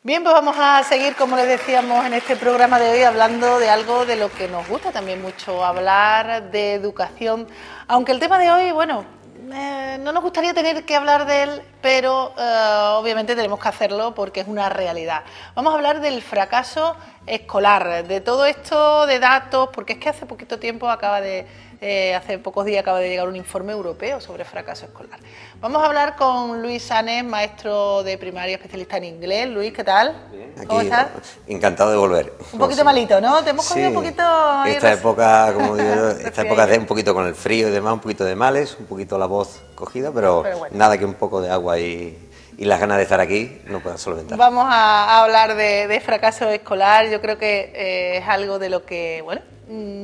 Bien, pues vamos a seguir, como les decíamos, en este programa de hoy hablando de algo de lo que nos gusta también mucho, hablar de educación. Aunque el tema de hoy, bueno, no nos gustaría tener que hablar de él, pero obviamente tenemos que hacerlo porque es una realidad. Vamos a hablar del fracaso escolar, de todo esto de datos, porque es que hace poquito tiempo hace pocos días acaba de llegar un informe europeo sobre fracaso escolar. Vamos a hablar con Luis Sanes, maestro de primaria, especialista en inglés. Luis, ¿qué tal? Bien, ¿Cómo estás? Encantado de volver. Un poquito malito, ¿no? Te hemos cogido un poquito... Esta época, como digo yo, esta época de un poquito con el frío y demás, un poquito de males, un poquito la voz cogida, pero bueno, nada que un poco de agua y las ganas de estar aquí no puedan solventar. Vamos a hablar de fracaso escolar. Yo creo que es algo de lo que, bueno,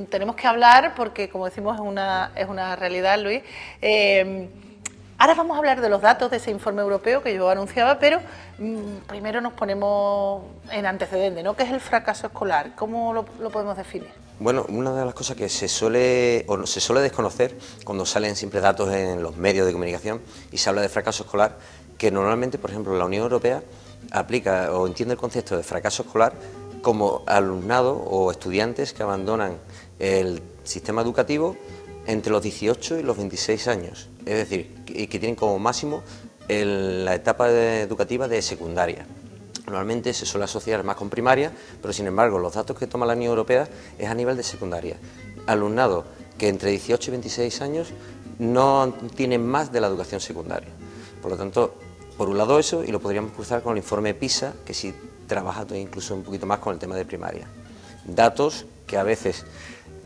tenemos que hablar porque, como decimos, es una realidad, Luis. Ahora vamos a hablar de los datos de ese informe europeo que yo anunciaba, pero primero nos ponemos en antecedente, ¿no? ¿Qué es el fracaso escolar? ¿Cómo lo podemos definir? Bueno, una de las cosas que se suele desconocer cuando salen siempre datos en los medios de comunicación y se habla de fracaso escolar, que normalmente, por ejemplo, la Unión Europea aplica o entiende el concepto de fracaso escolar como alumnado o estudiantes que abandonan el sistema educativo entre los 18 y los 26 años, es decir, que tienen como máximo la etapa educativa de secundaria. Normalmente se suele asociar más con primaria, pero sin embargo los datos que toma la Unión Europea es a nivel de secundaria. Alumnado que entre 18 y 26 años no tienen más de la educación secundaria. Por lo tanto, por un lado eso, y lo podríamos cruzar con el informe PISA, que sí trabaja incluso un poquito más con el tema de primaria. Datos que a veces,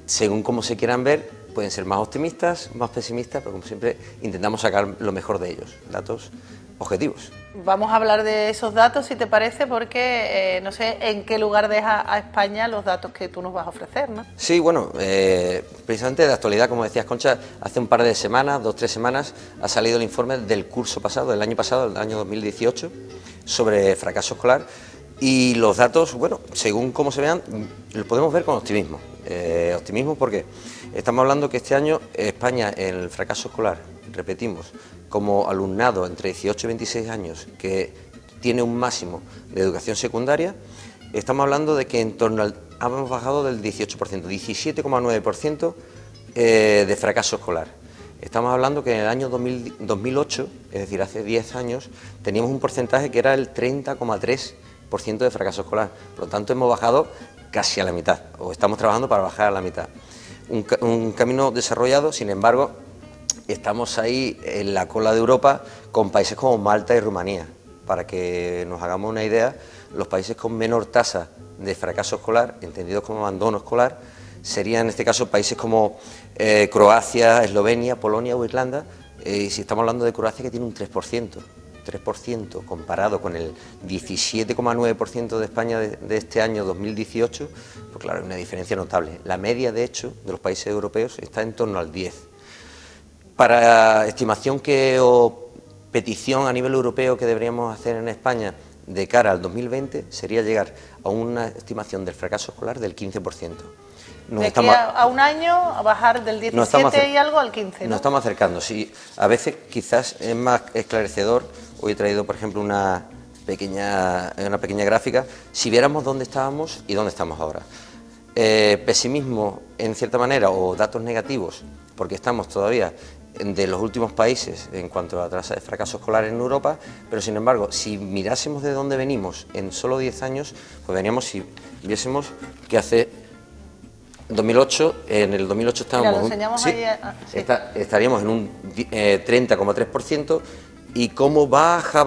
según cómo se quieran ver, pueden ser más optimistas, más pesimistas, pero como siempre intentamos sacar lo mejor de ellos, datos objetivos. Vamos a hablar de esos datos, si te parece, porque no sé en qué lugar deja a España los datos que tú nos vas a ofrecer, ¿no? Sí, bueno, precisamente de actualidad, como decías, Concha, hace un par de semanas, 2 o 3 semanas, ha salido el informe del curso pasado, del año pasado, del año 2018, sobre fracaso escolar, y los datos, bueno, según cómo se vean, los podemos ver con optimismo. Optimismo porque estamos hablando que este año España, en el fracaso escolar, repetimos, como alumnado entre 18 y 26 años que tiene un máximo de educación secundaria, estamos hablando de que en torno hemos bajado del 18%, 17,9% de fracaso escolar. Estamos hablando que en el año 2008, es decir, hace 10 años, teníamos un porcentaje que era el 30,3% de fracaso escolar. Por lo tanto, hemos bajado casi a la mitad, o estamos trabajando para bajar a la mitad. Un camino desarrollado, sin embargo, estamos ahí en la cola de Europa con países como Malta y Rumanía. Para que nos hagamos una idea, los países con menor tasa de fracaso escolar, entendidos como abandono escolar, serían en este caso países como Croacia, Eslovenia, Polonia o Irlanda. Y si estamos hablando de Croacia, que tiene un 3% comparado con el 17,9% de España de este año 2018, pues claro, hay una diferencia notable. La media, de hecho, de los países europeos está en torno al 10%. Para estimación o petición a nivel europeo que deberíamos hacer en España de cara al 2020 sería llegar a una estimación del fracaso escolar del 15%. De aquí a un año a bajar del 17 y algo al 15%, ¿no? Nos estamos acercando, sí. A veces quizás es más esclarecedor. Hoy he traído, por ejemplo, una pequeña gráfica. Si viéramos dónde estábamos y dónde estamos ahora. Pesimismo, en cierta manera, o datos negativos, porque estamos todavía de los últimos países en cuanto a la tasa de fracaso escolar en Europa, pero sin embargo, si mirásemos de dónde venimos en solo 10 años, pues veníamos, si viésemos que hace 2008, en el 2008 estábamos, estaríamos en un 30,3%, y cómo baja,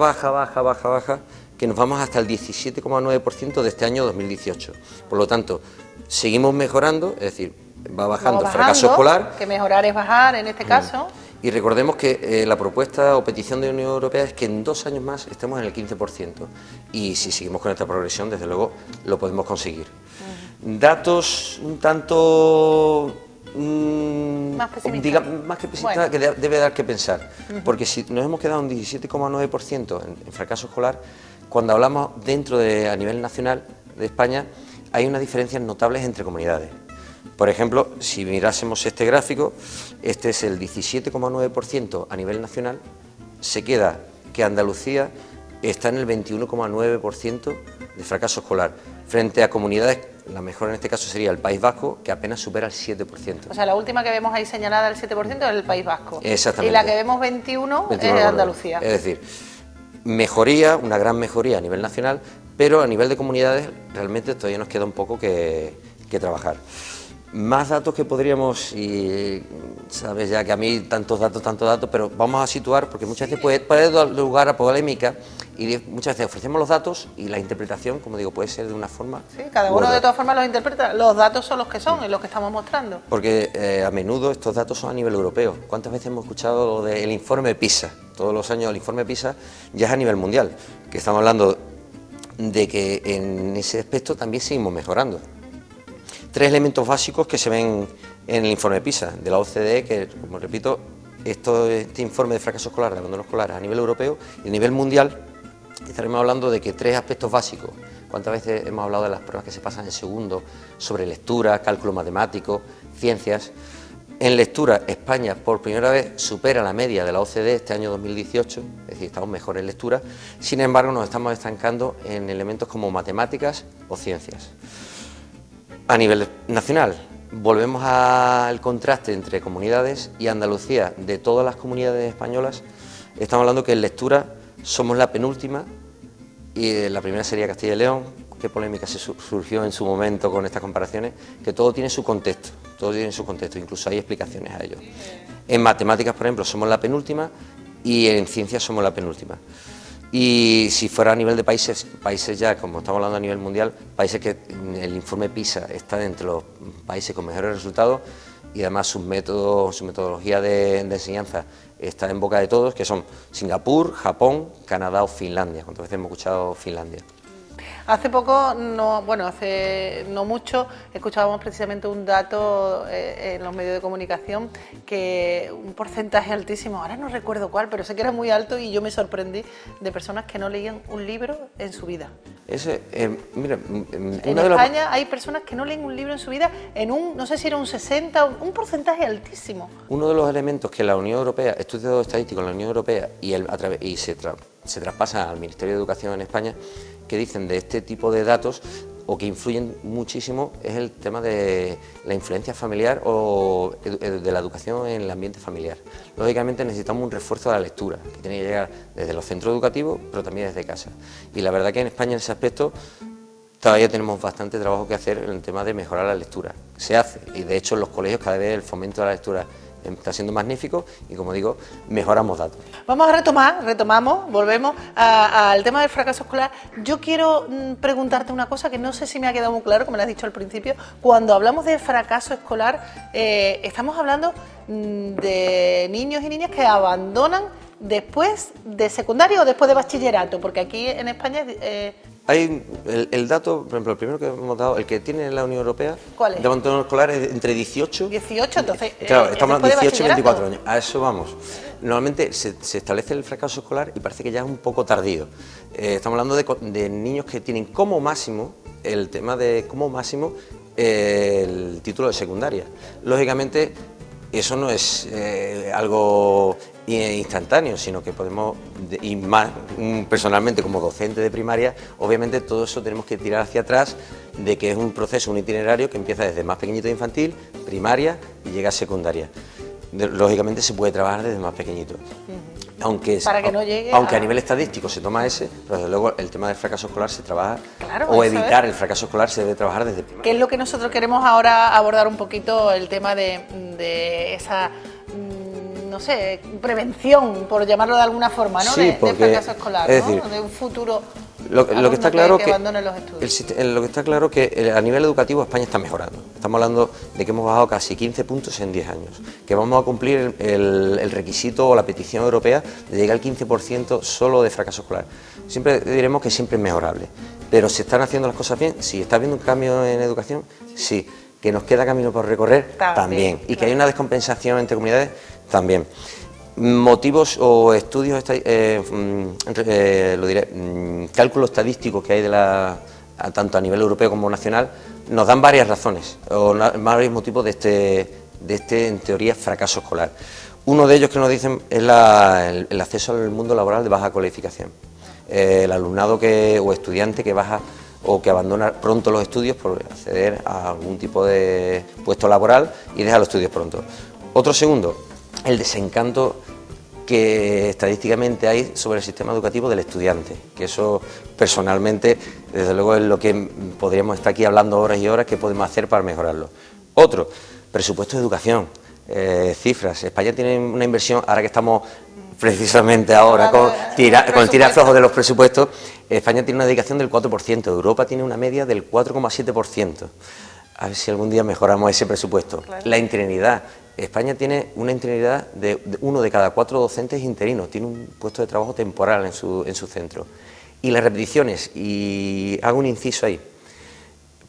que nos vamos hasta el 17,9% de este año 2018. Por lo tanto, seguimos mejorando, es decir, va bajando el fracaso escolar. Que mejorar es bajar en este caso. Y recordemos que la propuesta o petición de la Unión Europea es que en 2 años más estemos en el 15%. Y si seguimos con esta progresión, desde luego, lo podemos conseguir. Datos un tanto más pesimistas, más que pesimistas, que debe dar que pensar. Porque si nos hemos quedado en 17,9% en fracaso escolar, cuando hablamos a nivel nacional de España, hay unas diferencias notables entre comunidades. Por ejemplo, si mirásemos este gráfico, este es el 17,9% a nivel nacional, se queda que Andalucía está en el 21,9% de fracaso escolar, frente a comunidades, la mejor en este caso sería el País Vasco, que apenas supera el 7%. O sea, la última que vemos ahí señalada, el 7%, es el País Vasco. Exactamente. Y la que vemos 21 es Andalucía. Es decir, mejoría, una gran mejoría a nivel nacional, pero a nivel de comunidades realmente todavía nos queda un poco que trabajar. Más datos que podríamos, y sabes ya que a mí tantos datos, pero vamos a situar, porque muchas veces puede dar lugar a polémica, y muchas veces ofrecemos los datos y la interpretación, como digo, puede ser de una forma. Sí, cada uno de todas formas los interpreta, los datos son los que son y los que estamos mostrando. Porque a menudo estos datos son a nivel europeo. ¿Cuántas veces hemos escuchado del informe PISA? Todos los años el informe PISA ya es a nivel mundial, que estamos hablando de que en ese aspecto también seguimos mejorando. 3 elementos básicos que se ven en el informe PISA de la OCDE, que, como repito, este informe de fracaso escolar, de abandono escolar a nivel europeo y a nivel mundial, estaremos hablando de que 3 aspectos básicos. ¿Cuántas veces hemos hablado de las pruebas que se pasan en segundo sobre lectura, cálculo matemático, ciencias? En lectura, España por primera vez supera la media de la OCDE este año 2018, es decir, estamos mejor en lectura. Sin embargo, nos estamos estancando en elementos como matemáticas o ciencias. A nivel nacional, volvemos al contraste entre comunidades, y Andalucía, de todas las comunidades españolas, estamos hablando que en lectura somos la penúltima, y la primera sería Castilla y León. Qué polémica se surgió en su momento con estas comparaciones, que todo tiene su contexto, incluso hay explicaciones a ello. En matemáticas, por ejemplo, somos la penúltima, y en ciencias somos la penúltima. Y si fuera a nivel de países ya, como estamos hablando a nivel mundial, países que el informe PISA está entre los países con mejores resultados, y además su metodología de enseñanza está en boca de todos, que son Singapur, Japón, Canadá o Finlandia. ¿Cuántas veces hemos escuchado Finlandia? Hace poco, hace no mucho, escuchábamos precisamente un dato en los medios de comunicación, que un porcentaje altísimo, ahora no recuerdo cuál, pero sé que era muy alto, y yo me sorprendí, de personas que no leían un libro en su vida. Mira, en España hay personas que no leen un libro en su vida, no sé si era un 60, un porcentaje altísimo. Uno de los elementos que la Unión Europea, estudios estadísticos en la Unión Europea, y se traspasa al Ministerio de Educación en España, que dicen de este tipo de datos, o que influyen muchísimo, es el tema de la influencia familiar o de la educación en el ambiente familiar. Lógicamente necesitamos un refuerzo de la lectura, que tiene que llegar desde los centros educativos, pero también desde casa. Y la verdad que en España, en ese aspecto, todavía tenemos bastante trabajo que hacer en el tema de mejorar la lectura. Se hace, y de hecho en los colegios cada vez el fomento de la lectura está siendo magnífico, y como digo, mejoramos datos. Vamos a retomamos, volvemos al tema del fracaso escolar. Yo quiero preguntarte una cosa que no sé si me ha quedado muy claro, como me lo has dicho al principio. Cuando hablamos de fracaso escolar, estamos hablando de niños y niñas que abandonan después de secundaria o después de bachillerato, porque aquí en España... Hay el dato, por ejemplo, el primero que hemos dado, el que tiene la Unión Europea, ¿cuál es? De abandono escolar, es entre 18... 18, entonces... Claro, estamos hablando de 18 y 24 años, a eso vamos. Normalmente se establece el fracaso escolar y parece que ya es un poco tardío. Estamos hablando de niños que tienen como máximo, el título de secundaria. Lógicamente, eso no es algo instantáneo, sino que podemos, y más personalmente como docente de primaria, obviamente todo eso tenemos que tirar hacia atrás, de que es un proceso, un itinerario que empieza desde más pequeñito de infantil, primaria, y llega a secundaria. Lógicamente se puede trabajar desde más pequeñito. Aunque a nivel estadístico se toma ese, pero desde luego el tema del fracaso escolar se trabaja, o evitar el fracaso escolar se debe trabajar desde primaria. ¿Qué es lo que nosotros queremos ahora abordar un poquito? El tema de esa, no sé, prevención, por llamarlo de alguna forma, ¿no? Sí, de fracaso escolar, es decir, ¿no? De un futuro... Lo que está claro que abandone los estudios. Lo que está claro que a nivel educativo España está mejorando. Estamos hablando de que hemos bajado casi 15 puntos en 10 años, que vamos a cumplir el requisito o la petición europea de llegar al 15% solo de fracaso escolar. Siempre diremos que siempre es mejorable, pero ¿se están haciendo las cosas bien? Sí. ¿Está habiendo un cambio en educación? Sí. ¿Que nos queda camino por recorrer? También. Y que hay una descompensación entre comunidades, también. Motivos o estudios, cálculo estadístico que hay tanto a nivel europeo como nacional, nos dan varias razones o varios motivos de este en teoría fracaso escolar. Uno de ellos que nos dicen es el acceso al mundo laboral de baja cualificación. el alumnado o estudiante que baja o que abandona pronto los estudios por acceder a algún tipo de puesto laboral y deja los estudios pronto. Otro segundo, el desencanto que estadísticamente hay sobre el sistema educativo del estudiante, que eso personalmente, desde luego, es lo que podríamos estar aquí hablando horas y horas, que podemos hacer para mejorarlo. Otro, presupuesto de educación, cifras. España tiene una inversión, ahora que estamos precisamente ahora con el tira flojo de los presupuestos, España tiene una dedicación del 4%, Europa tiene una media del 4,7%. A ver si algún día mejoramos ese presupuesto. Claro. La interinidad. España tiene una interinidad de 1 de cada 4 docentes interinos, tiene un puesto de trabajo temporal en su centro. Y las repeticiones, y hago un inciso ahí,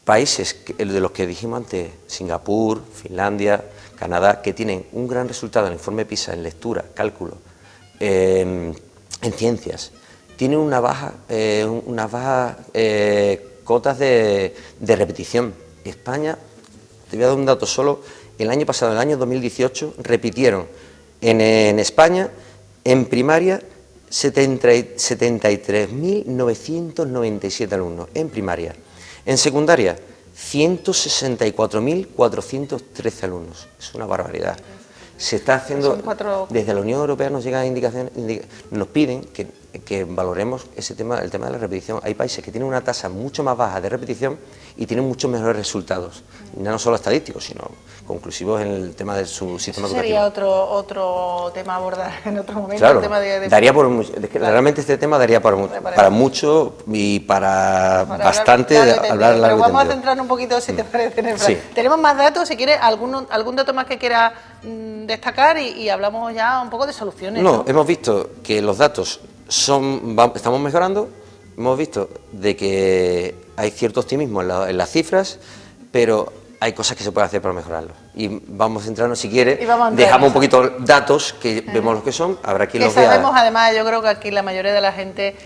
países de los que dijimos antes, Singapur, Finlandia, Canadá, que tienen un gran resultado en el informe PISA en lectura, cálculo, en ciencias, tienen unas bajas cotas de repetición. España, te voy a dar un dato solo, el año pasado, en el año 2018, repitieron en España, en primaria, 73.997 alumnos, en primaria. En secundaria, 164.413 alumnos. Es una barbaridad. Se está haciendo, desde la Unión Europea nos llegan indicaciones, nos piden que valoremos el tema de la repetición. Hay países que tienen una tasa mucho más baja de repetición y tienen muchos mejores resultados, no solo estadísticos, sino conclusivos en el tema de su sistema educativo. Sería otro tema a abordar en otro momento. Claro, el tema daría por mucho, es que claro, realmente este tema daría para mucho y para bastante hablar largo. Pero vamos a centrarnos un poquito, si te parece, en el plan. Sí. Tenemos más datos, si quieres, algún dato más que quieras destacar y hablamos ya un poco de soluciones. No, hemos visto que los datos estamos mejorando, hemos visto de que hay cierto optimismo en las cifras, pero hay cosas que se pueden hacer para mejorarlo. Y vamos a centrarnos, si quiere, dejamos un poquito datos que vemos lo que son, habrá quien los vea. Sabemos, además, yo creo que aquí la mayoría de la gente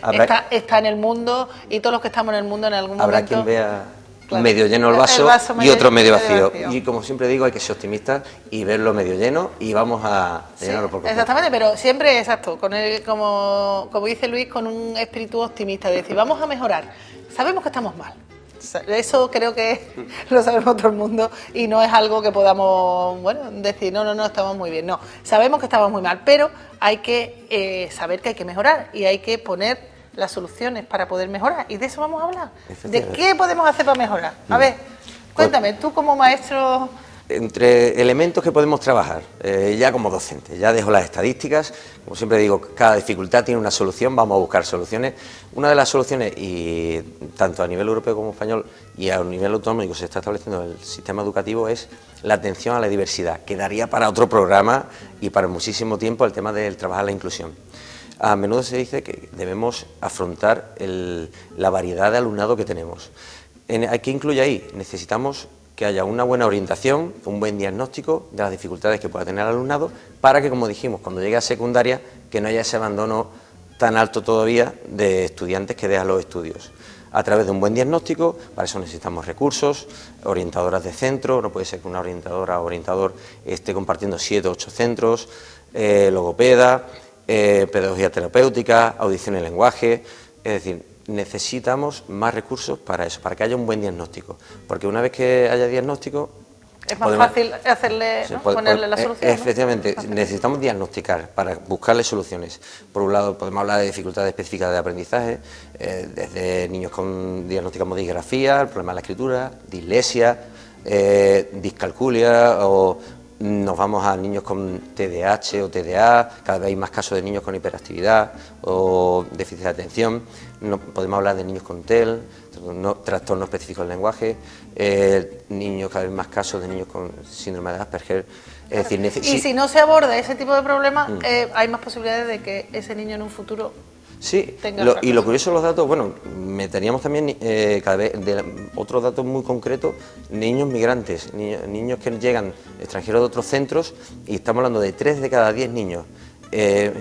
está en el mundo y todos los que estamos en el mundo en algún momento... Habrá quien vea medio lleno el vaso y otro medio vacío. Y como siempre digo, hay que ser optimista y verlo medio lleno y vamos a llenarlo por completo. Exactamente, pero siempre, exacto, como dice Luis, con un espíritu optimista, de decir, vamos a mejorar. Sabemos que estamos mal. Eso creo que lo sabemos todo el mundo y no es algo que podamos, decir, no, estamos muy bien. No, sabemos que estamos muy mal, pero hay que saber que hay que mejorar y hay que poner las soluciones para poder mejorar, y de eso vamos a hablar. ¿De qué podemos hacer para mejorar? A ver, cuéntame, tú como maestro... Entre elementos que podemos trabajar, ya como docente, ya dejo las estadísticas, como siempre digo, cada dificultad tiene una solución, vamos a buscar soluciones. Una de las soluciones, y tanto a nivel europeo como español y a nivel autonómico se está estableciendo en el sistema educativo, es la atención a la diversidad, que daría para otro programa y para muchísimo tiempo el tema del trabajar la inclusión. A menudo se dice que debemos afrontar la variedad de alumnado que tenemos. ¿Qué incluye ahí? Necesitamos que haya una buena orientación, un buen diagnóstico de las dificultades que pueda tener el alumnado, para que, como dijimos, cuando llegue a secundaria, que no haya ese abandono tan alto todavía de estudiantes que dejan los estudios. A través de un buen diagnóstico, para eso necesitamos recursos, orientadoras de centro, no puede ser que una orientadora o orientador esté compartiendo 7 o 8 centros, logopeda, pedagogía terapéutica, audición y lenguaje, es decir, necesitamos más recursos para eso, para que haya un buen diagnóstico, porque una vez que haya diagnóstico... Es más fácil ponerle la solución. Efectivamente, necesitamos diagnosticar para buscarle soluciones. Por un lado, podemos hablar de dificultades específicas de aprendizaje, desde niños con diagnósticos de disgrafía, el problema de la escritura, dislexia, discalculia, o nos vamos a niños con TDAH o TDA, cada vez hay más casos de niños con hiperactividad o déficit de atención. Podemos hablar de niños con TEL, trastorno específico del lenguaje, niños, cada vez más casos de niños con síndrome de Asperger. Es decir, y si no se aborda ese tipo de problemas, hay más posibilidades de que ese niño en un futuro... Sí, y lo curioso de los datos, teníamos también cada vez otros datos muy concretos, niños migrantes, niños que llegan extranjeros de otros centros, y estamos hablando de 3 de cada 10 niños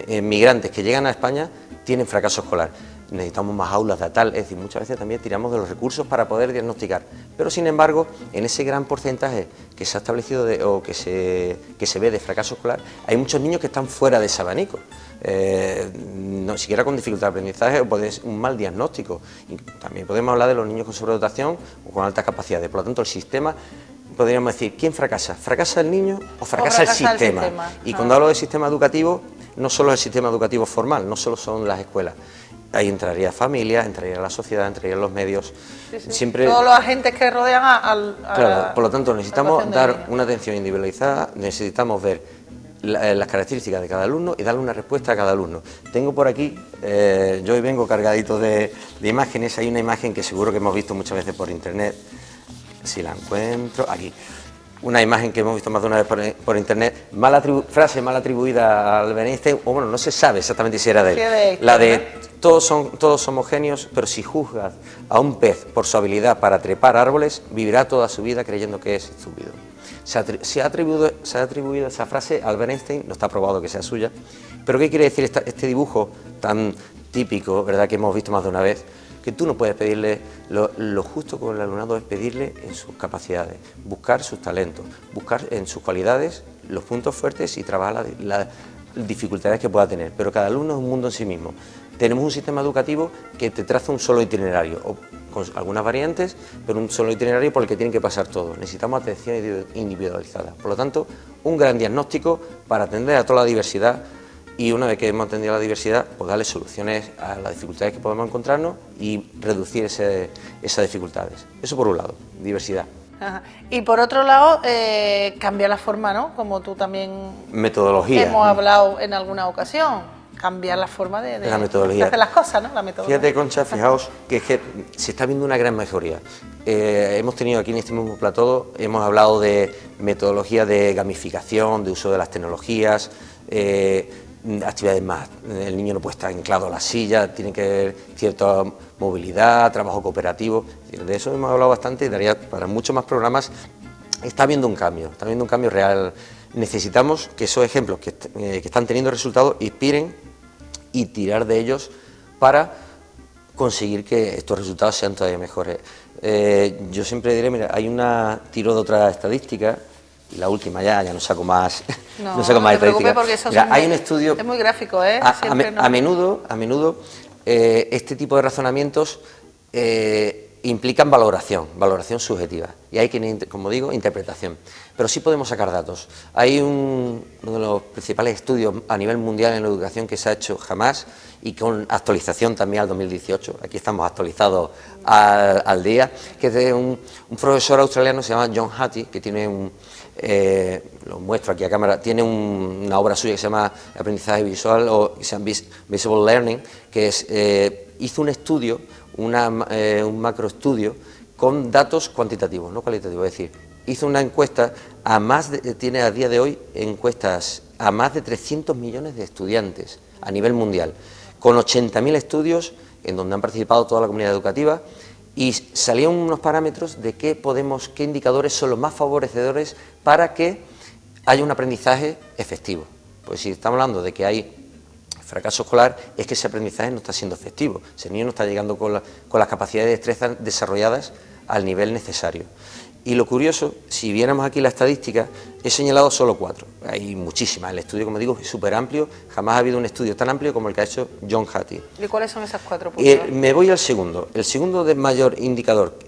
migrantes que llegan a España tienen fracaso escolar. necesitamos más aulas de tal, es decir, muchas veces también tiramos de los recursos para poder diagnosticar, pero sin embargo, en ese gran porcentaje que se ha establecido o que se ve de fracaso escolar, hay muchos niños que están fuera de ese abanico, no siquiera con dificultad de aprendizaje o puede ser un mal diagnóstico. Y también podemos hablar de los niños con sobredotación o con altas capacidades, por lo tanto el sistema, podríamos decir, ¿quién fracasa? ¿Fracasa el niño o fracasa el sistema? Y cuando hablo de sistema educativo, no solo el sistema educativo formal, no solo son las escuelas, ahí entraría familia, entraría la sociedad, entrarían los medios, siempre todos los agentes que rodean claro, por lo tanto necesitamos dar una atención individualizada, necesitamos ver las características de cada alumno y darle una respuesta a cada alumno. Tengo por aquí, yo hoy vengo cargadito de imágenes, hay una imagen que seguro que hemos visto muchas veces por internet, si la encuentro, aquí. Una imagen que hemos visto más de una vez por internet, frase mal atribuida a Albert Einstein, o bueno, no se sabe exactamente si era de él. La de todos somos genios, pero si juzgas a un pez por su habilidad para trepar árboles, vivirá toda su vida creyendo que es estúpido. Se ha atribuido esa frase a Albert Einstein, no está probado que sea suya, pero ¿qué quiere decir este dibujo tan típico, verdad, que hemos visto más de una vez? Que tú no puedes pedirle, lo justo con el alumnado es pedirle en sus capacidades, buscar sus talentos, buscar en sus cualidades los puntos fuertes y trabajar las dificultades que pueda tener, pero cada alumno es un mundo en sí mismo. Tenemos un sistema educativo que te traza un solo itinerario, o con algunas variantes, pero un solo itinerario por el que tienen que pasar todos. Necesitamos atención individualizada, por lo tanto, un gran diagnóstico para atender a toda la diversidad. Y una vez que hemos atendido a la diversidad, pues darle soluciones a las dificultades que podemos encontrarnos y reducir esas dificultades. Eso por un lado, diversidad. Ajá. Y por otro lado, cambiar la forma, ¿no? Como tú también metodología. Hemos hablado en alguna ocasión, cambiar la forma de la metodología. hacer las cosas, ¿no? La metodología. Fíjate, Concha, fijaos que se está viendo una gran mejoría. Hemos tenido aquí en este mismo plató, hemos hablado de metodología de gamificación, de uso de las tecnologías, actividades más, el niño no puede estar anclado a la silla, tiene que haber cierta movilidad, trabajo cooperativo, de eso hemos hablado bastante y daría para muchos más programas. Está habiendo un cambio real. Necesitamos que esos ejemplos que están teniendo resultados inspiren y tirar de ellos para conseguir que estos resultados sean todavía mejores. Yo siempre diré, mira, tiro de otra estadística, y la última ya no saco más. No saco más estadística. Porque eso hay un estudio. Es muy gráfico, ¿eh? A menudo, este tipo de razonamientos implican valoración subjetiva. Y hay que, como digo, interpretación. Pero sí podemos sacar datos. Hay uno de los principales estudios a nivel mundial en la educación que se ha hecho jamás y con actualización también al 2018. Aquí estamos actualizados al día, que es de un profesor australiano, se llama John Hattie, que tiene lo muestro aquí a cámara, tiene una obra suya que se llama Aprendizaje Visual o que se llama Visible Learning, que hizo un estudio, un macroestudio con datos cuantitativos, no cualitativos, es decir, hizo una encuesta tiene a día de hoy encuestas a más de 300 millones de estudiantes a nivel mundial, con 80.000 estudios en donde han participado toda la comunidad educativa y salían unos parámetros de qué indicadores son los más favorecedores para que haya un aprendizaje efectivo. Pues si estamos hablando de que hay fracaso escolar, es que ese aprendizaje no está siendo efectivo, ese niño no está llegando con las capacidades de destreza desarrolladas al nivel necesario. Y lo curioso, si viéramos aquí la estadística, he señalado solo 4, hay muchísimas, el estudio, como digo, es súper amplio, jamás ha habido un estudio tan amplio como el que ha hecho John Hattie. ¿Y cuáles son esas 4 puntos? Me voy al segundo, el segundo de mayor indicador,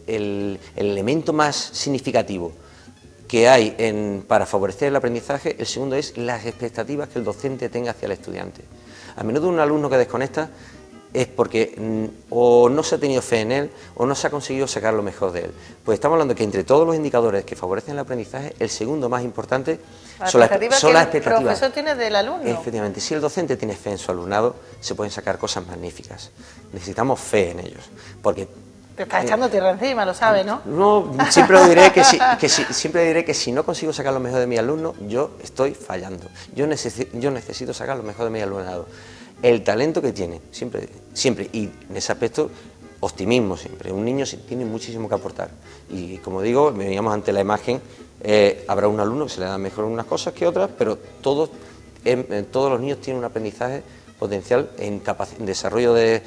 el elemento más significativo que hay para favorecer el aprendizaje, el segundo es las expectativas que el docente tenga hacia el estudiante. A menudo un alumno que desconecta es porque o no se ha tenido fe en él o no se ha conseguido sacar lo mejor de él. Pues estamos hablando que entre todos los indicadores que favorecen el aprendizaje, el segundo más importante son las expectativas que el profesor tiene del alumno. Efectivamente, si el docente tiene fe en su alumnado, se pueden sacar cosas magníficas. Necesitamos fe en ellos, porque te estás echando tierra encima, lo sabes, ¿no? No, siempre diré que si no consigo sacar lo mejor de mi alumno, yo estoy fallando. Yo necesito sacar lo mejor de mi alumnado. El talento que tiene, siempre, y en ese aspecto, optimismo siempre. Un niño tiene muchísimo que aportar. Y como digo, veníamos ante la imagen, habrá un alumno que se le da mejor unas cosas que otras, pero todos los niños tienen un aprendizaje potencial en desarrollo de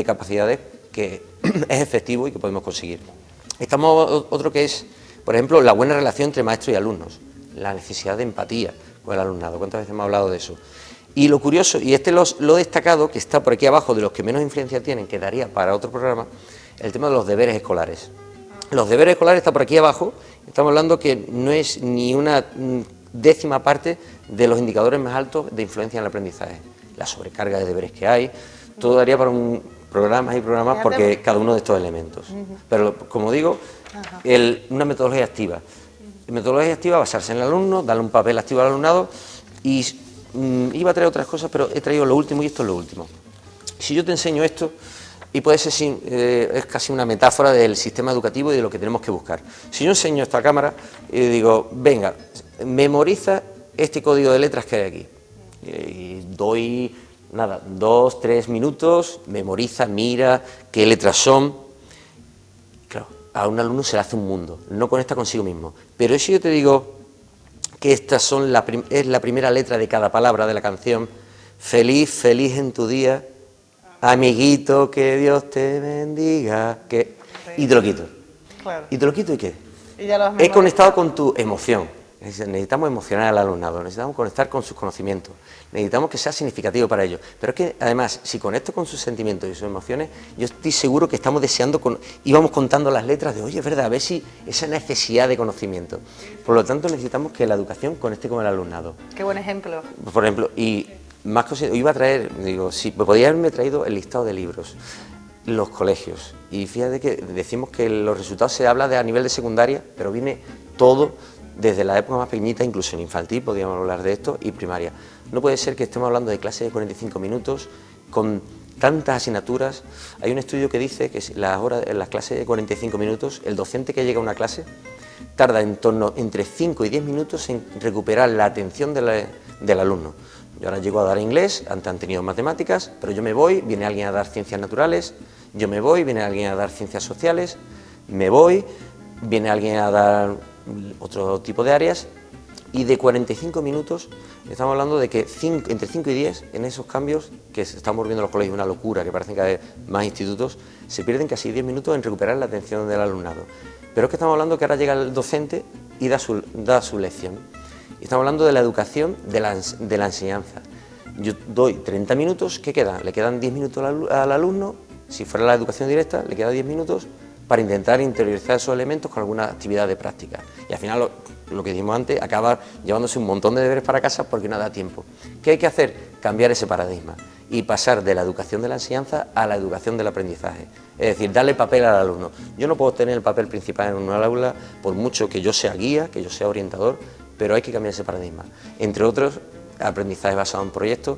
capacidades que es efectivo y que podemos conseguir. Estamos otro que es, por ejemplo, la buena relación entre maestros y alumnos, la necesidad de empatía con el alumnado. ¿Cuántas veces hemos hablado de eso? Y lo curioso, y lo destacado, que está por aquí abajo, de los que menos influencia tienen, que daría para otro programa, el tema de los deberes escolares. Los deberes escolares está por aquí abajo, estamos hablando que no es ni una décima parte de los indicadores más altos de influencia en el aprendizaje. La sobrecarga de deberes que hay, todo daría para programas y programas porque cada uno de estos elementos. Pero, como digo, una metodología activa. La metodología activa, basarse en el alumno, darle un papel activo al alumnado y iba a traer otras cosas, pero he traído lo último y esto es lo último. Si yo te enseño esto, y puede ser es casi una metáfora del sistema educativo y de lo que tenemos que buscar. Si yo enseño esta cámara y digo, venga, memoriza este código de letras que hay aquí. Y doy, 2, 3 minutos, memoriza, mira qué letras son. Claro, a un alumno se le hace un mundo, no conecta consigo mismo. Pero si yo te digo que estas es la primera letra de cada palabra de la canción, feliz, feliz en tu día, amiguito, que Dios te bendiga, y te lo quito. Claro. ¿Y te lo quito y qué? Y ya lo has He conectado con tu emoción. Necesitamos emocionar al alumnado, necesitamos conectar con sus conocimientos, necesitamos que sea significativo para ellos. Pero es que, además, si conecto con sus sentimientos y sus emociones, yo estoy seguro que estamos deseando, y vamos contando las letras de, oye, es verdad, a ver si esa necesidad de conocimiento. Por lo tanto, necesitamos que la educación conecte con el alumnado. Qué buen ejemplo. Por ejemplo, y más cosas, iba a traer, digo, sí, podría haberme traído el listado de libros, los colegios. Y fíjate que decimos que los resultados se habla a nivel de secundaria, pero viene todo desde la época más pequeñita, incluso en infantil, podríamos hablar de esto, y primaria. No puede ser que estemos hablando de clases de 45 minutos, con tantas asignaturas. Hay un estudio que dice que en las clases de 45 minutos, el docente que llega a una clase tarda en torno entre 5 y 10 minutos en recuperar la atención del alumno. Yo ahora llego a dar inglés, antes han tenido matemáticas, pero yo me voy, viene alguien a dar ciencias naturales, yo me voy, viene alguien a dar ciencias sociales, me voy, viene alguien a dar otro tipo de áreas, y de 45 minutos estamos hablando de que entre 5 y 10 en esos cambios, que se están volviendo los colegios una locura, que parecen cada vez más institutos, se pierden casi 10 minutos en recuperar la atención del alumnado. Pero es que estamos hablando que ahora llega el docente y da su lección. Y estamos hablando de la educación, de la enseñanza. Yo doy 30 minutos, ¿qué queda? Le quedan 10 minutos al alumno, si fuera la educación directa, le queda 10 minutos para intentar interiorizar esos elementos con alguna actividad de práctica. Y al final, lo que dijimos antes, acaba llevándose un montón de deberes para casa porque no da tiempo. ¿Qué hay que hacer? Cambiar ese paradigma y pasar de la educación de la enseñanza a la educación del aprendizaje. Es decir, darle papel al alumno. Yo no puedo tener el papel principal en una aula, por mucho que yo sea guía, que yo sea orientador, pero hay que cambiar ese paradigma. Entre otros, aprendizaje basado en proyectos,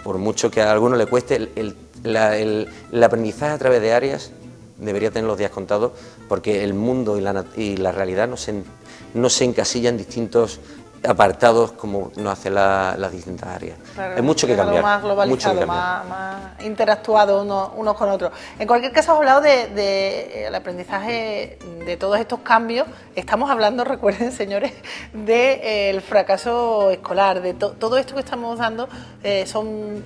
por mucho que a alguno le cueste, el aprendizaje a través de áreas debería tener los días contados, porque el mundo y la realidad no se encasilla en distintos apartados como nos hacen las distintas áreas. Claro, hay mucho que cambiar. Más globalizado, más interactuado unos con otros. En cualquier caso, has hablado del aprendizaje de todos estos cambios. Estamos hablando, recuerden, señores, del fracaso escolar, de todo esto que estamos dando. Son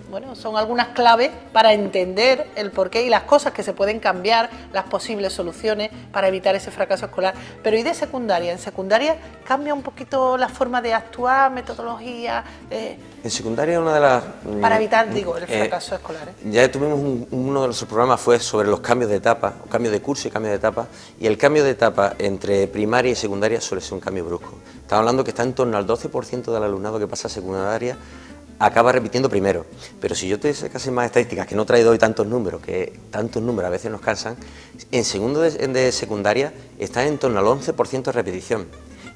algunas claves para entender el porqué y las cosas que se pueden cambiar, las posibles soluciones para evitar ese fracaso escolar. Pero ¿y de secundaria? En secundaria cambia un poquito la forma de actuar, metodología. En secundaria una de las... Para evitar, el fracaso escolar. Ya tuvimos uno de nuestros programas fue sobre los cambios de etapa, cambios de curso y cambios de etapa, y el cambio de etapa entre primaria y secundaria suele ser un cambio brusco. Estamos hablando que está en torno al 12% del alumnado que pasa a secundaria acaba repitiendo primero, pero si yo te sacase más estadísticas, que no he traído hoy tantos números, que tantos números a veces nos cansan, en segundo de secundaria está en torno al 11% de repetición.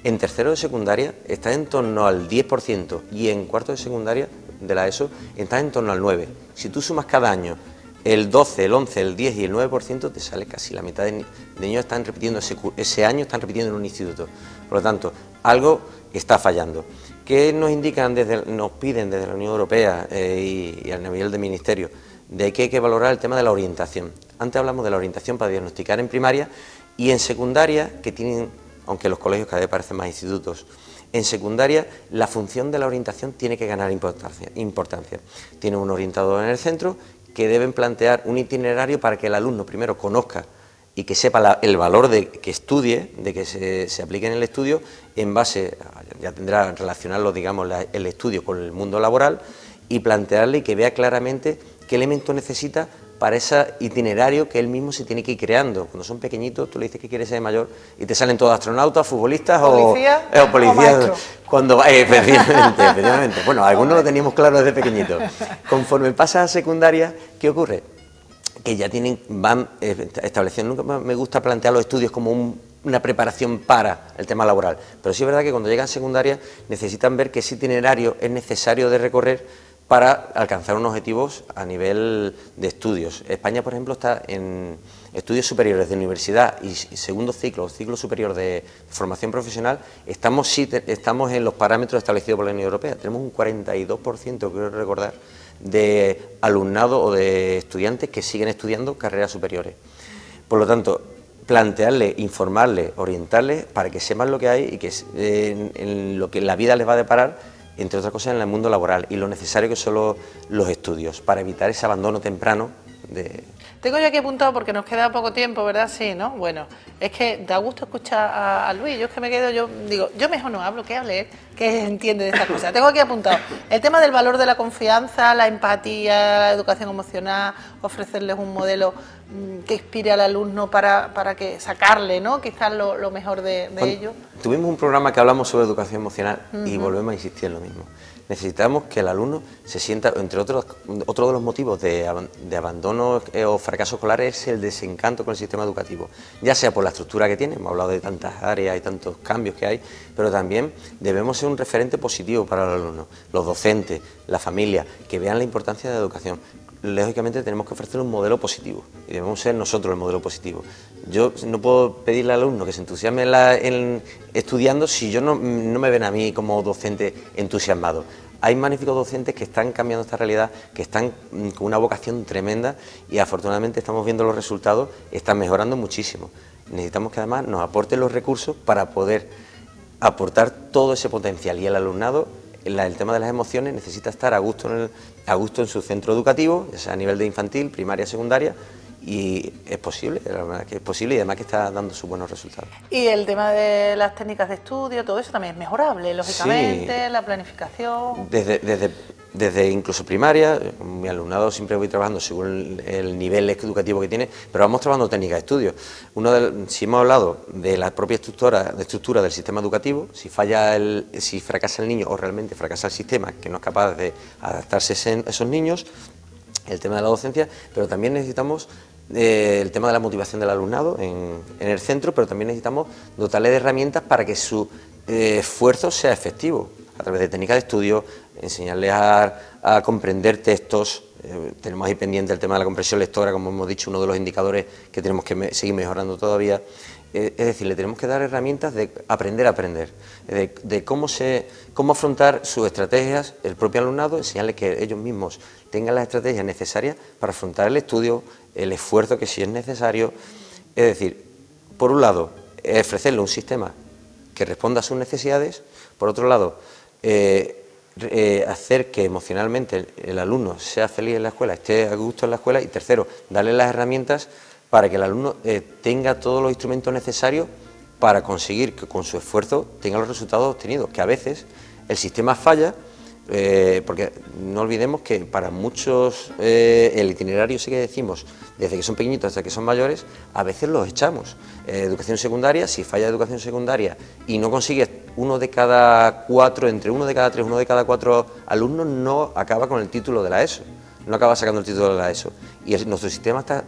En tercero de secundaria está en torno al 10% y en cuarto de secundaria de la ESO está en torno al 9%. Si tú sumas cada año el 12, el 11, el 10 y el 9%, te sale casi la mitad de niños están repitiendo ese año, están repitiendo en un instituto. Por lo tanto, algo está fallando. ¿Qué nos indican, nos piden desde la Unión Europea y a nivel de ministerio? De que hay que valorar el tema de la orientación. Antes hablamos de la orientación para diagnosticar en primaria y en secundaria, que tienen, aunque los colegios cada vez parecen más institutos, En secundaria, la función de la orientación tiene que ganar importancia. Tiene un orientador en el centro que deben plantear un itinerario para que el alumno primero conozca y que sepa el valor de que estudie, de que se aplique en el estudio, en base, ya tendrá relacionarlo, digamos, el estudio con el mundo laboral, y plantearle y que vea claramente qué elementos necesita para ese itinerario que él mismo se tiene que ir creando. Cuando son pequeñitos, tú le dices que quieres ser mayor y te salen todos astronautas, futbolistas o policías. Efectivamente. Bueno, algunos lo teníamos claro desde pequeñitos. Conforme pasas a secundaria, ¿qué ocurre? Que ya van estableciendo. Nunca me gusta plantear los estudios como una preparación para el tema laboral, pero sí es verdad que cuando llegan a secundaria necesitan ver que ese itinerario es necesario de recorrer para alcanzar unos objetivos a nivel de estudios. España, por ejemplo, está en estudios superiores de universidad y segundo ciclo superior de formación profesional, estamos en los parámetros establecidos por la Unión Europea. Tenemos un 42%, quiero recordar, de alumnado o de estudiantes que siguen estudiando carreras superiores. Por lo tanto, plantearle, informarle, orientarle para que sepan lo que hay y que en lo que la vida les va a deparar, entre otras cosas en el mundo laboral, y lo necesario que son los estudios para evitar ese abandono temprano de... Tengo yo aquí apuntado porque nos queda poco tiempo, ¿verdad? Sí, ¿no? Bueno, es que da gusto escuchar a Luis. Yo es que me quedo, yo digo, yo mejor no hablo, que hable él, que entiende de estas cosas. Tengo aquí apuntado el tema del valor de la confianza, la empatía, la educación emocional, ofrecerles un modelo que inspire al alumno para que sacarle, ¿no? Quizás lo mejor de ello. Tuvimos un programa que hablamos sobre educación emocional y volvemos a insistir en lo mismo. Necesitamos que el alumno se sienta, entre otro de los motivos de abandono o fracaso escolar es el desencanto con el sistema educativo, ya sea por la estructura que tiene, hemos hablado de tantas áreas y tantos cambios que hay, pero también debemos ser un referente positivo para el alumno, los docentes, la familia, que vean la importancia de la educación. Lógicamente tenemos que ofrecer un modelo positivo y debemos ser nosotros el modelo positivo. Yo no puedo pedirle al alumno que se entusiasme estudiando si yo no me ven a mí como docente entusiasmado. Hay magníficos docentes que están cambiando esta realidad, que están con una vocación tremenda y afortunadamente estamos viendo los resultados, están mejorando muchísimo. Necesitamos que además nos aporten los recursos para poder aportar todo ese potencial, y el alumnado, el tema de las emociones, necesita estar a gusto en su centro educativo, ya sea a nivel de infantil, primaria, secundaria, y es posible, la verdad que es posible, y además que está dando sus buenos resultados. Y el tema de las técnicas de estudio, todo eso también es mejorable, lógicamente, sí. La planificación. Desde incluso primaria, con mi alumnado siempre voy trabajando según el nivel educativo que tiene, pero vamos trabajando técnicas de estudio. Si hemos hablado de la propia estructura del sistema educativo, si fracasa el niño o realmente fracasa el sistema, que no es capaz de adaptarse a esos niños, el tema de la docencia, pero también necesitamos el tema de la motivación del alumnado en el centro, pero también necesitamos dotarle de herramientas para que su esfuerzo sea efectivo, a través de técnicas de estudio, enseñarles a comprender textos. Tenemos ahí pendiente el tema de la comprensión lectora, como hemos dicho, uno de los indicadores que tenemos que seguir mejorando todavía. Es decir, le tenemos que dar herramientas de aprender a aprender, de cómo afrontar sus estrategias, el propio alumnado, enseñarles que ellos mismos tengan las estrategias necesarias para afrontar el estudio, el esfuerzo que sí es necesario. Es decir, por un lado, ofrecerle un sistema que responda a sus necesidades, por otro lado, hacer que emocionalmente el alumno sea feliz en la escuela, esté a gusto en la escuela, y tercero, darle las herramientas para que el alumno tenga todos los instrumentos necesarios para conseguir que con su esfuerzo tenga los resultados obtenidos, que a veces el sistema falla, porque no olvidemos que para muchos el itinerario ese que decimos, desde que son pequeñitos hasta que son mayores, a veces los echamos. Educación secundaria, si falla educación secundaria y no consigues uno de cada cuatro, entre uno de cada tres, uno de cada cuatro alumnos, no acaba con el título de la ESO. No acaba sacando el título de la ESO. Y nuestro sistema está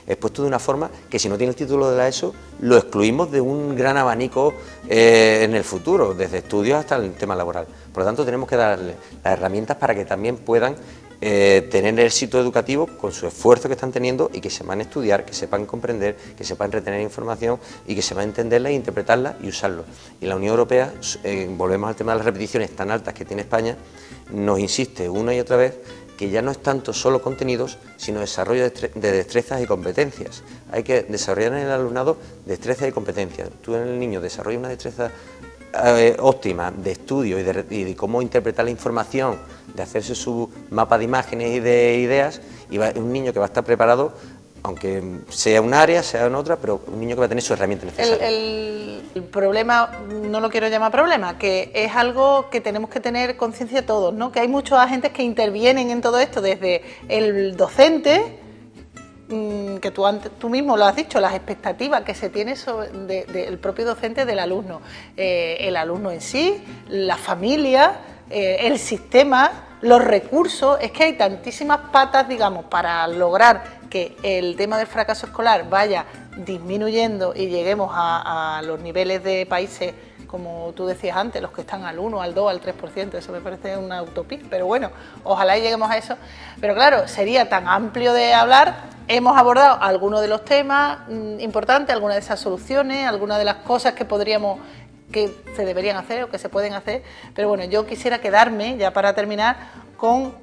expuesto de una forma que si no tiene el título de la ESO, lo excluimos de un gran abanico en el futuro, desde estudios hasta el tema laboral. Por lo tanto, tenemos que darle las herramientas para que también puedan tener éxito educativo con su esfuerzo que están teniendo, y que sepan estudiar, que sepan comprender, que sepan retener información y que sepan entenderla, interpretarla y usarlo. Y la Unión Europea, volvemos al tema de las repeticiones tan altas que tiene España, nos insiste una y otra vez que ya no es tanto solo contenidos, sino desarrollo de destrezas y competencias. Hay que desarrollar en el alumnado destrezas y competencias. Tú en el niño desarrollas una destreza óptima de estudio y de cómo interpretar la información, de hacerse su mapa de imágenes y de ideas, y es un niño que va a estar preparado, aunque sea un área, sea en otra, pero un niño que va a tener su herramienta necesaria. El problema, no lo quiero llamar problema, que es algo que tenemos que tener conciencia todos, ¿no? Que hay muchos agentes que intervienen en todo esto, desde el docente, que tú mismo lo has dicho, las expectativas que se tiene del propio docente del alumno, el alumno en sí, la familia, el sistema, los recursos. Es que hay tantísimas patas, digamos, para lograr que el tema del fracaso escolar vaya disminuyendo y lleguemos a los niveles de países, como tú decías antes, los que están al 1, al 2, al 3%, eso me parece una utopía, pero bueno, ojalá lleguemos a eso. Pero claro, sería tan amplio de hablar. Hemos abordado algunos de los temas importantes, algunas de esas soluciones, algunas de las cosas que se deberían hacer o que se pueden hacer, pero bueno, yo quisiera quedarme, ya para terminar, con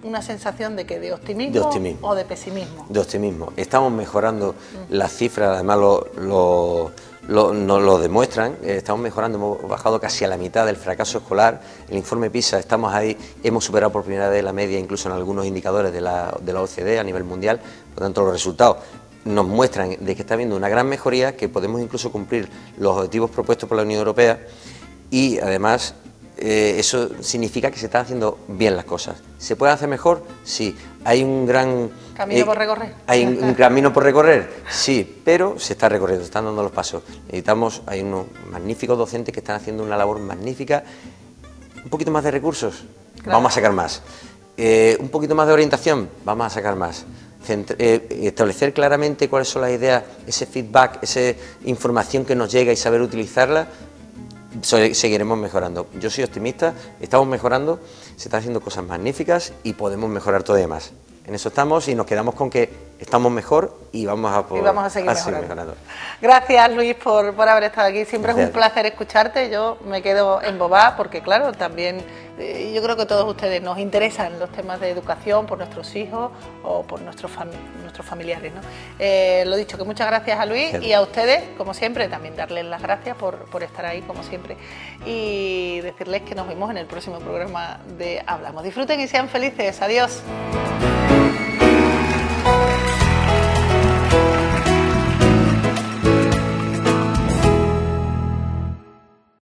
una sensación de que de optimismo o de pesimismo. De optimismo. Estamos mejorando las cifras, además nos lo demuestran, estamos mejorando, hemos bajado casi a la mitad del fracaso escolar. El informe PISA, estamos ahí, hemos superado por primera vez la media, incluso en algunos indicadores de la OCDE a nivel mundial. Por lo tanto, los resultados nos muestran de que está habiendo una gran mejoría, que podemos incluso cumplir los objetivos propuestos por la Unión Europea, y además eso significa que se están haciendo bien las cosas. ¿Se puede hacer mejor? Sí. ¿Hay un gran camino por recorrer? ¿Hay un camino por recorrer? Sí, pero se está recorriendo, se están dando los pasos. Hay unos magníficos docentes que están haciendo una labor magnífica. Un poquito más de recursos, claro, vamos a sacar más. Un poquito más de orientación, vamos a sacar más. Establecer claramente cuáles son las ideas, ese feedback, esa información que nos llega y saber utilizarla, seguiremos mejorando. Yo soy optimista, estamos mejorando, se están haciendo cosas magníficas y podemos mejorar todavía más. En eso estamos y nos quedamos con que estamos mejor y vamos a seguir mejorando. Gracias, Luis, por haber estado aquí. Siempre es un placer escucharte. Yo me quedo embobada porque, claro, también yo creo que todos ustedes nos interesan los temas de educación por nuestros hijos o por nuestros familiares, ¿no? Lo dicho, que muchas gracias a Luis y a ustedes, como siempre, también darles las gracias por estar ahí, como siempre, y decirles que nos vemos en el próximo programa de Hablamos. Disfruten y sean felices. Adiós.